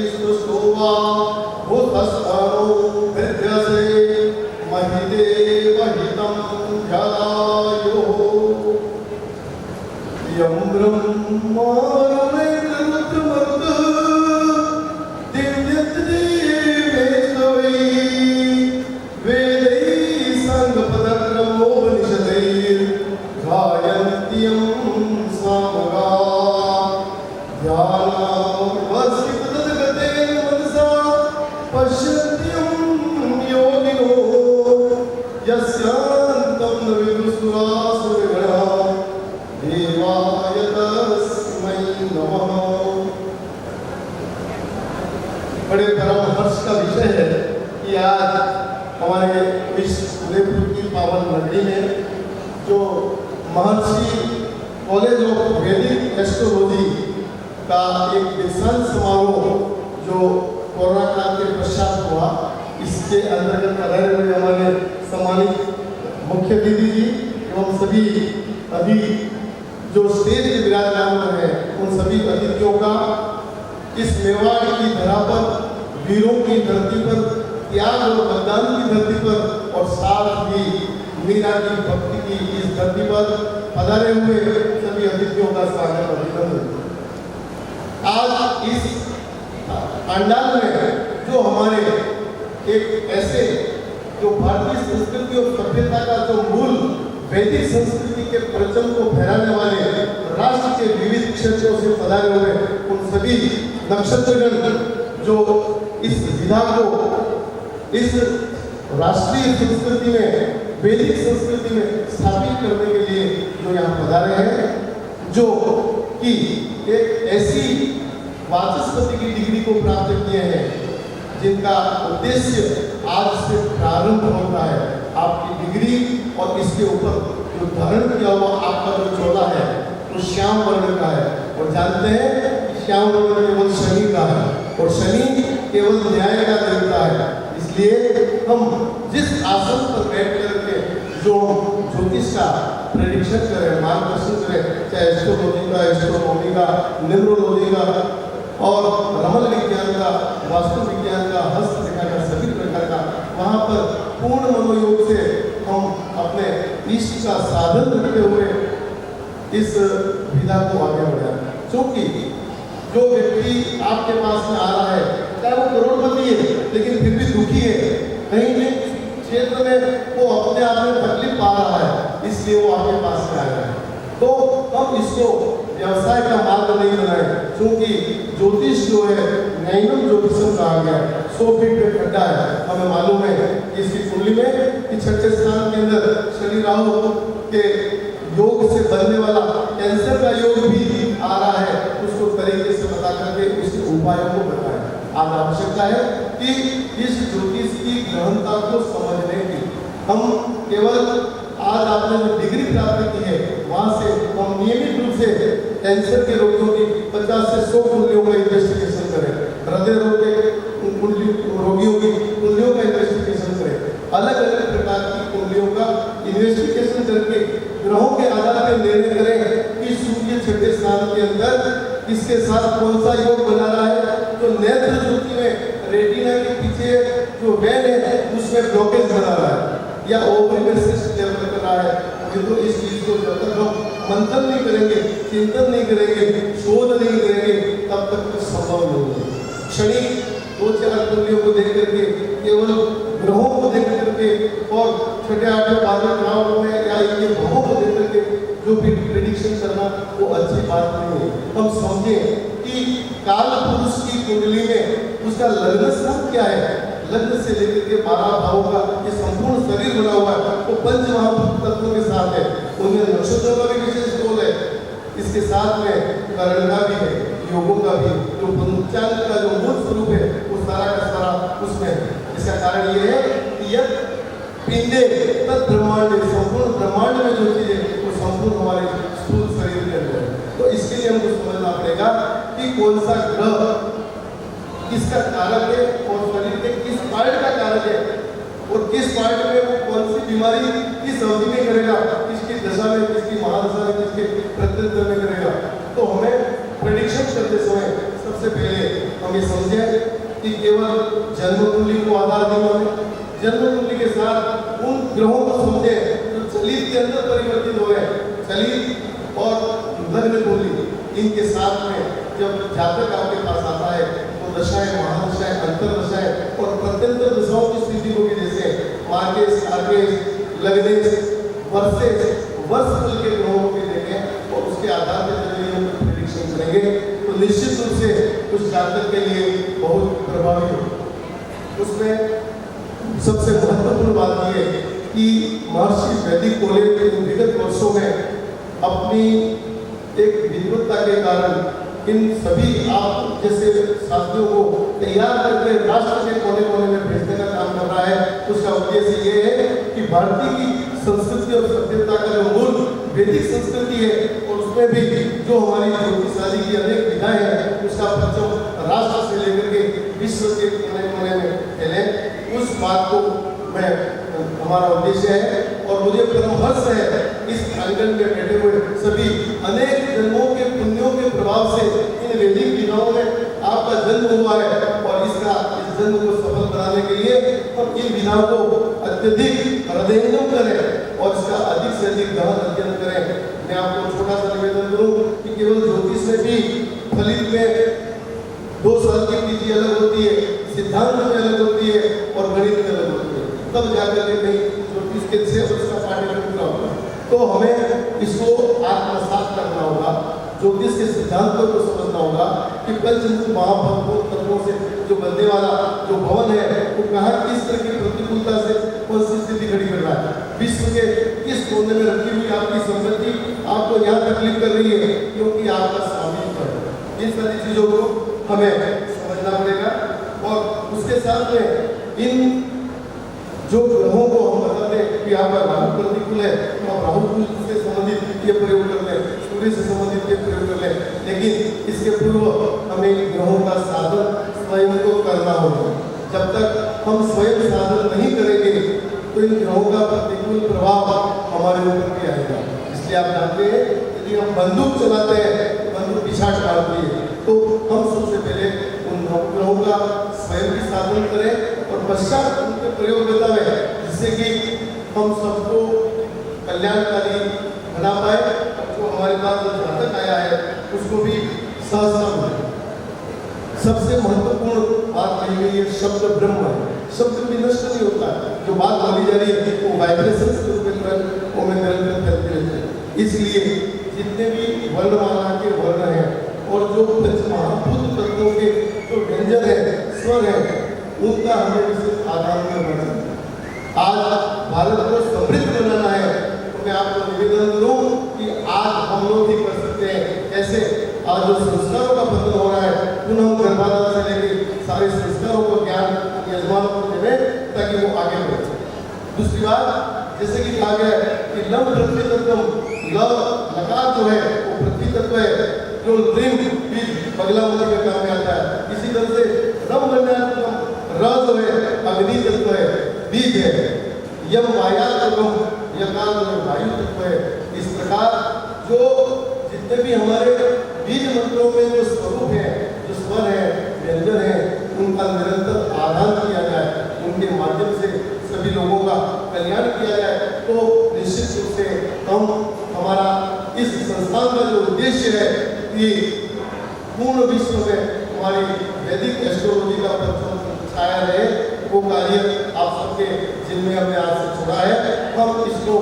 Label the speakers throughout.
Speaker 1: स्तुष्टुवा भूतस्थानो विद्यसे महिदेवहितं जलायुः यं ब्रह्मारुणैर्नृत्यमरुत् दिव्यत्रिवेष्टवै वेदैः सङ्गपदक्रमोपनिषदैः गायन्त्यं सामगा ध्यानावस्थिततद्गतेन मनसा पश्यन्त्यं योगिनो यस्यान्तं न विदुषुरासुरगणः देवाय तस्मै नमः। बड़े परम हर्ष का विषय है कि आज हमारे इस उदयपुर की पावन नगरी में जो महर्षि कॉलेज ऑफ वैदिक एस्ट्रोलॉजी का एक दीक्षांत समारोह जो कोरोना काल के पश्चात हुआ, इसके अंतर्गत पधारे हुए हमारे सम्मानित मुख्य अतिथि जी एवं सभी अभी जो स्टेज के विराजमान हैं उन सभी अतिथियों का इस मेवाड़ की धरा पर, वीरों की धरती पर, त्याग और बलिदान की धरती पर और साथ ही मीरा की भक्ति की इस धरती पर पधारे हुए सभी अतिथियों का स्वागत अभिनंदन। आज इस पंडाल में जो हमारे एक ऐसे जो भारतीय संस्कृति और सभ्यता का जो मूल वैदिक संस्कृति के परचम को फहराने वाले राष्ट्र के विविध क्षेत्रों से पधारे हुए उन सभी नक्षत्रगण जो इस विधा को इस राष्ट्रीय संस्कृति में, वैदिक संस्कृति में स्थापित करने के लिए जो यहाँ पधारे हैं, जो कि एक ऐसी वाचस्पति की डिग्री को प्राप्त किए हैं जिनका उद्देश्य आज से प्रारंभ होता है। आपकी डिग्री और इसके ऊपर जो धारण किया हुआ आपका जो चोला है वो श्याम वर्ण का है, और जानते हैं श्याम वर्ण केवल शनि का है और शनि केवल न्याय का देवता है। इसलिए हम जिस आसन पर बैठ करके जो ज्योतिष का प्रेडिक्शन करें, मार्गदर्शन करें, चाहे एस्ट्रोलॉजी का, एस्ट्रोनॉमी का, न्यूमरोलॉजी का और रमन विज्ञान का, वास्तु विज्ञान का, हस्तरेखा का, सभी प्रकार का, वहाँ पर पूर्ण मनोयोग से हम अपने इष्ट का साधन रखते हुए इस विधा को आगे बढ़ाएं। क्योंकि जो व्यक्ति आपके पास में आ रहा है, चाहे वो करोड़पति है लेकिन फिर भी दुखी है, कहीं भी क्षेत्र में वो अपने आप में तकलीफ पा रहा है, इसलिए वो आपके पास में आया है। तो हम इसको व्यवसाय का मार्ग नहीं बनाए, क्योंकि ज्योतिष जो है नैनम ज्योतिषम कहा गया, 100 फीट पे खड्डा है। हमें मालूम है इसकी कुंडली में कि छठे स्थान के अंदर शनि राहु के योग से बनने वाला कैंसर का योग भी आ रहा है, उसको तरीके से बता करके उसके उपायों को बताएं। आज आवश्यकता है कि इस ज्योतिष की गहनता को समझने की हम केवल आज आपने जो डिग्री प्राप्त की है वहाँ से हम नियमित रूप से कैंसर के रोगियों की 50 से 100 कुंडलियों का इन्वेस्टिगेशन करें, हृदय रोग के रोगियों की कुंडलियों का इन्वेस्टिगेशन करें, अलग अलग प्रकार की कुंडलियों का इन्वेस्टिगेशन करके ग्रहों के आधार पर निर्णय करें कि सूर्य छठे स्थान के अंदर इसके साथ कौन सा योग बना रहा है। तो नेत्र ज्योति में रेटिना के पीछे जो वेन है उसमें ब्लॉकेज बना रहा है या ओवरी में सिस्ट डेवलप कर रहा है। तो इस चीज को जब तक हम मंथन नहीं करेंगे, चिंतन नहीं करेंगे, शोध नहीं करेंगे, तब तक कुछ संभव नहीं होगा। शनि 2-4 कुंडलियों को देख करके, केवल ग्रहों को देख करके और छठे 8वें 12वें ग्रहों में या इनके भावों को देख करके जो भी प्रेडिक्शन करना वो अच्छी बात नहीं है। हम समझें कि काल पुरुष की कुंडली में उसका लग्न स्थान क्या है, लग्न से लेकर के 12 भावों का ये संपूर्ण शरीर बना हुआ है, वो पंच महाभूत तत्वों के साथ है, उनमें नक्षत्रों का भी विशेष रोल है, इसके साथ में करण का भी है, योगों का भी, जो पंचांग का जो मूल स्वरूप है वो सारा का सारा उसमें है। इसका कारण ये है कि यह पिंडे तत् ब्रह्मांड, संपूर्ण ब्रह्मांड में जो चीज है वो संपूर्ण हमारे स्थूल शरीर के अंदर है। तो इसके लिए हमको समझना पड़ेगा कि कौन सा ग्रह किसका कारक है और शरीर के किस पार्ट का कारक है और किस पार्ट में वो कौन सी बीमारी किस अवधि में करेगा, किसकी दशा में, किसकी महादशा में, किसके प्रत्यंतर में करेगा। तो हमें प्रेडिक्शन करते समय हम ये समझें कि केवल जन्म कुंडली को आधार नहीं माने, जन्म कुंडली के साथ उन ग्रहों को समझें जो चलित के अंदर परिवर्तित हो रहे हैं। चलित और लग्न कुंडली इनके साथ में जब जातक आपके पास आता है तो दशाएं, महादशाएं, अंतरदशाएं और प्रत्यंतर दशाओं की स्थिति को भी जैसे मार्गेश, आर्गेश, लग्नेश, वर्षेश, वर्ष कुल के ग्रहों को भी देखें और उसके आधार पर जब हम प्रेडिक्शन करेंगे तो निश्चित रूप से उस जातक के लिए बहुत प्रभावी हो। उसमें सबसे महत्वपूर्ण बात यह है कि महर्षि वैदिक कॉलेज के विगत वर्षों में अपनी एक विद्वत्ता के कारण इन सभी आप जैसे साथियों को तैयार करके राष्ट्र के कोने कोने में भेजने का काम कर रहा है। उसका उद्देश्य ये है कि भारतीय की संस्कृति और सभ्यता का जो मूल वैदिक संस्कृति है और उसमें भी जो हमारी ज्योतिषादी की अनेक विधाएं हैं उसका परचम राष्ट्र से लेकर के विश्व के कोने कोने में फैले, उस बात को मैं हमारा उद्देश्य है। और मुझे परम हर्ष है इस आंगन में बैठे हुए सभी अनेक जन्मों के पुण्यों के प्रभाव से इन वैदिक विधाओं में आपका जन्म हुआ है और इस जन्म को सफल बनाने के लिए हम इन विधाओं को अत्यधिक हृदयंगम करें और इसका अधिक से अधिक गहन अध्ययन करें। मैं आपको छोटा सा निवेदन करूं कि केवल ज्योतिष में भी फलित में 2 साल की पीजी अलग होती है, सिद्धांत में अलग होती है और गणित में अलग होती है, तब जाकर के कहीं ज्योतिष के 6 वर्ष का पाठ्यक्रम पूरा होगा। तो हमें इसको आत्मसात करना होगा, ज्योतिष के सिद्धांतों को समझना होगा कि पंचमुख महाभूत तत्वों से जो बनने वाला जो भवन है वो कहाँ किस तरह की प्रतिकूलता से कौन सी स्थिति खड़ी कर रहा है, विश्व के किस कोने में रखी हुई आपकी संपत्ति आपको यहाँ तकलीफ कर रही है क्योंकि आपका स्वामित्व है। इन सारी चीजों को हमें समझना पड़ेगा और उसके साथ में इन जो ग्रहों को हम बताते हैं कि आपका राहु प्रतिकूल है तो आप राहु से संबंधित ये प्रयोग कर लें, सूर्य से संबंधित ये प्रयोग कर लें, लेकिन इसके पूर्व हमें ग्रहों का साधन स्वयं को करना होगा। जब तक हम स्वयं साधन नहीं करेंगे तो इन ग्रहों का प्रतिकूल प्रभाव हमारे ऊपर भी आएगा। इसलिए आप जानते हैं यदि हम बंदूक चलाते हैं, बंदूक पिछाड़ मारती है, तो हम सबसे पहले उन ग्रहों का स्वयं भी साधन करें और पश्चात उनके प्रयोग बतावे जिससे कि हम सबको कल्याणकारी बना पाए और जो हमारे पास जो जातक आया है उसको भी सहसा मिले। सबसे महत्वपूर्ण बात कही गई है शब्द ब्रह्म है, शब्द भी नष्ट नहीं होता है, जो बात बोली जा रही है वो वाइब्रेशन के रूप में निरंतर फैलते रहते हैं। इसलिए जितने भी वर्णमाला के वर्ण हैं और जो महाभूत तत्वों के जो व्यंजन है, स्वर है, उनका हमें विशेष आधार में बढ़ना। आज भारत को समृद्ध बनाना है तो मैं आपको निवेदन करूं कि आज हम लोग भी कर सकते हैं। कैसे? आज जो संस्कारों का बदल हो रहा है पुनः गर्भाधान से लेकर सारे संस्कारों को ज्ञान यजमानों को देवें ताकि वो आगे बढ़े। दूसरी बात जैसे कि कहा गया है कि लव पृथ्वी तत्व, लव लकार जो है वो पृथ्वी तत्व है, जो ड्रीम बीज पगला मुझे में काम में आता है। इसी तरह से रम बन्यात्मक र जो है अग्नि तत्व है, बीज है, यम वाया तत्व, यकार जो है वायु तत्व है। इस प्रकार जो जितने भी हमारे बीज मंत्रों में जो स्वरूप है, जो स्वर है, व्यंजन है, उनका निरंतर आदान किया जाए, उनके माध्यम से सभी लोगों का कल्याण किया जाए तो निश्चित रूप से हम हमारा इस संस्थान का जो उद्देश्य है कि पूर्ण विश्व में हमारी वैदिक एस्ट्रोलॉजी का प्रचलन छाया रहे, वो कार्य आप सबके जिनमें हमने आज से छोड़ा है। हम इसको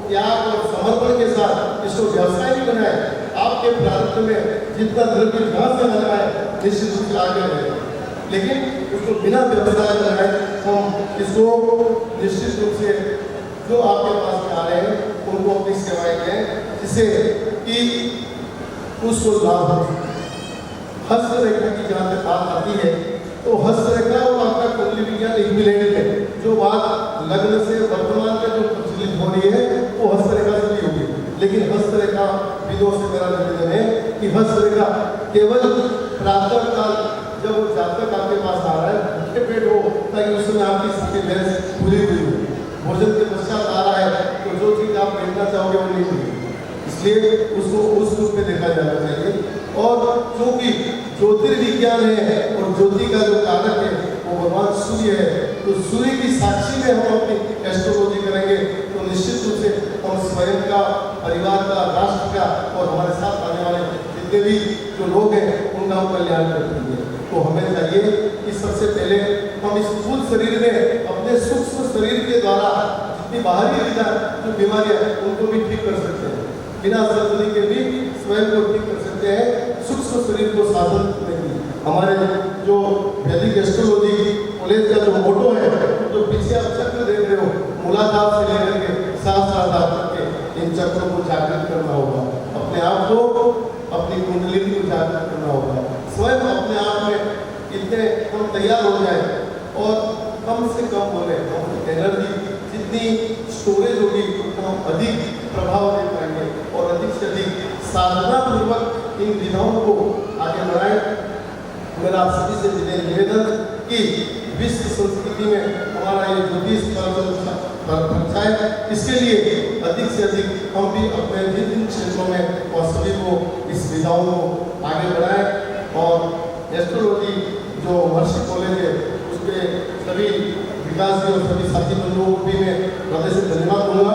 Speaker 1: त्याग और समर्पण के साथ इसको व्यवसाय भी बनाए। आपके प्रारंभ में जितना द्रव्य जहाँ से लगाए निश्चित रूप से आगे रहेगा, लेकिन उसको बिना व्यवसाय बनाए हम इसको निश्चित रूप से जो आपके पास में आ रहे हैं उनको अपनी सेवाएं दें जिससे कि उसको लाभ हो। हस्तरेखा की जहाँ तक बात आती है तो हस्तरेखा और आपका कुंडली विज्ञान इक्विलेंट है। जो बात लग्न से वर्तमान में जो प्रचलित हो रही है वो हस्तरेखा से भी होगी, लेकिन हस्तरेखा विदों से मेरा निवेदन है कि हस्तरेखा केवल प्रातः काल जब वो जातक आपके पास आ रहा है भूखे पेट हो ताकि उस समय आपकी स्थिति भैंस खुली हुई हो, भोजन के पश्चात आ रहा है तो जो चीज़ आप देखना चाहोगे वो नहीं मिलेगी, इसलिए उसको उस रूप में देखा जाना चाहिए। और क्योंकि ज्योतिर्विज्ञान है और ज्योति का जो कारक है वो भगवान सूर्य है। तो सूर्य की साक्षी में हम अपनी एस्ट्रोलॉजी करेंगे तो निश्चित रूप से हम स्वयं का, परिवार का, राष्ट्र का और हमारे साथ आने वाले जितने भी जो लोग हैं उनका हम कल्याण करेंगे। तो हमें चाहिए कि सबसे पहले हम इस स्थूल शरीर में अपने सूक्ष्म शरीर के द्वारा जितनी बाहरी जो बीमारियां उनको भी ठीक कर सकते हैं, बिना सर्जरी के भी स्वयं को ठीक कर सकते हैं, सूक्ष्म शरीर को साधन देंगे। हमारे जो वैदिक एस्ट्रोलॉजी कॉलेज का जो मोटो है, जो पीछे आप चक्र देख रहे हो, मूलाधार से लेकर के सहस्त्राधार तक के इन चक्रों को जागृत करना होगा, अपने आप को, अपनी कुंडली को जागृत करना होगा। स्वयं अपने आप में इतने हम तैयार हो जाए और कम से कम बोले, हम एनर्जी जितनी स्टोरेज होगी उतना हम अधिक प्रभाव दे पाएंगे और अधिक से अधिक साधना पूर्वक इन विधाओं को आगे बढ़ाएं। मेरा आप सभी से निवेदन कि विश्व संस्कृति में हमारा ये ज्योतिष है, इसके लिए अधिक से अधिक हम भी अपने विभिन्न क्षेत्रों में और सभी को इस विधाओं को आगे बढ़ाएं। और एस्ट्रोलॉजी जो महर्षि कॉलेज है उसके सभी विकास और सभी साथी बंधुओं को भी मैं हृदय से धन्यवाद दूंगा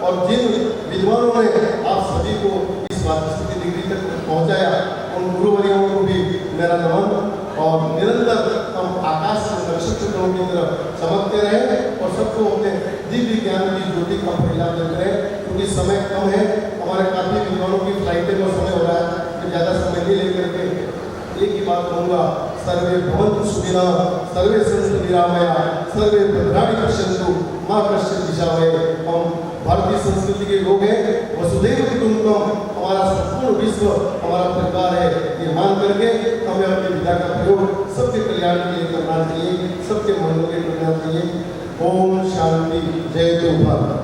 Speaker 1: और जिन विद्वानों ने आप सभी को इस वास्तविक डिग्री तक पहुंचाया उन गुरुवर्यों को भी मेरा नमन। और निरंतर हम आकाश से नक्षत्रों की तरफ चमकते रहें और सबको अपने दिव्य ज्ञान की ज्योति का फैलाव देते रहें, क्योंकि समय कम है, हमारे काफ़ी विद्वानों की फ्लाइटें का समय हो रहा है, मैं ज़्यादा समय नहीं लेकर के एक ही बात कहूँगा, सर्वे भवन्तु सुखिनः, सर्वे सन्तु निरामया, सर्वे भद्राणि पश्यन्तु मां कश्चित् विषावहे। हम भारतीय संस्कृति के लोग हैं, वसुधैव कुटुम्बकम, हमारा संपूर्ण विश्व हमारा परिवार है, ये मान करके हमें अपनी विद्या का प्रयोग सबके कल्याण के लिए करना चाहिए, सबके मंगल के लिए करना चाहिए। ओम शांति, जय जय भारत।